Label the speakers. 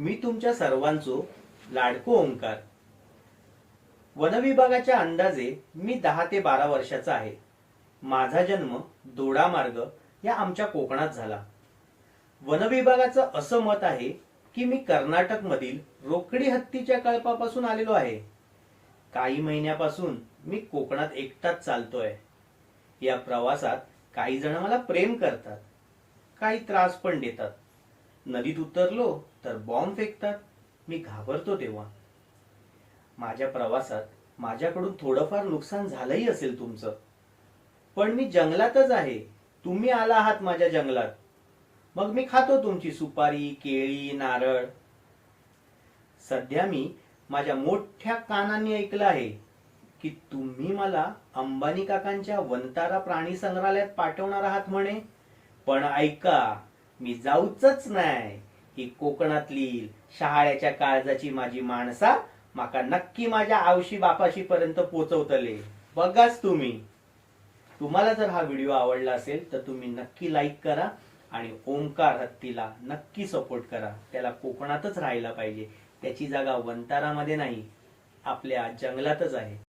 Speaker 1: मी तुमच्या सर्वांचो लाडको ओंकार. वनविभागाच्या अंदाजे मी 10 ते 12 वर्षाचा आहे. माझा जन्म दोडामार्ग या आमच्या कोकणात झाला. वनविभागाचं असं मत आहे की मी कर्नाटक मधील रोकडी हत्तीच्या कळपापासून आलेलो आहे. काही महिन्यापासून मी कोकणात एकटाच चालतोय. या प्रवासात काही जण मला प्रेम करतात, काही त्रास पण देतात. नदीत उतरलो तर बॉम्ब फेकतात. मी घाबरतो तेव्हा. माझ्या प्रवासात माझ्याकडून थोडंफार नुकसान झालंही असेल तुमचं, पण मी जंगलातच आहे. तुम्ही आला आहात माझ्या जंगलात, मग मी खातो तुमची सुपारी, केळी, नारळ. सध्या मी माझ्या मोठ्या कानांनी ऐकलं आहे की तुम्ही मला अंबानी काकांच्या वनतारा प्राणी संग्रहालयात पाठवणार आहात म्हणे. पण ऐका, मी जाऊचच नाही. ही कोकणातली शहाळ्याच्या काळजाची माझी माणसा माका नक्की माझ्या आवशी बापाशी पर्यंत पोचवतले. बघाच तुम्ही. तुम्हाला जर हा व्हिडिओ आवडला असेल तर तुम्ही नक्की लाईक करा आणि ओंकार हत्तीला नक्की सपोर्ट करा. त्याला कोकणातच राहायला पाहिजे. त्याची जागा वनतारामध्ये नाही, आपल्या जंगलातच आहे.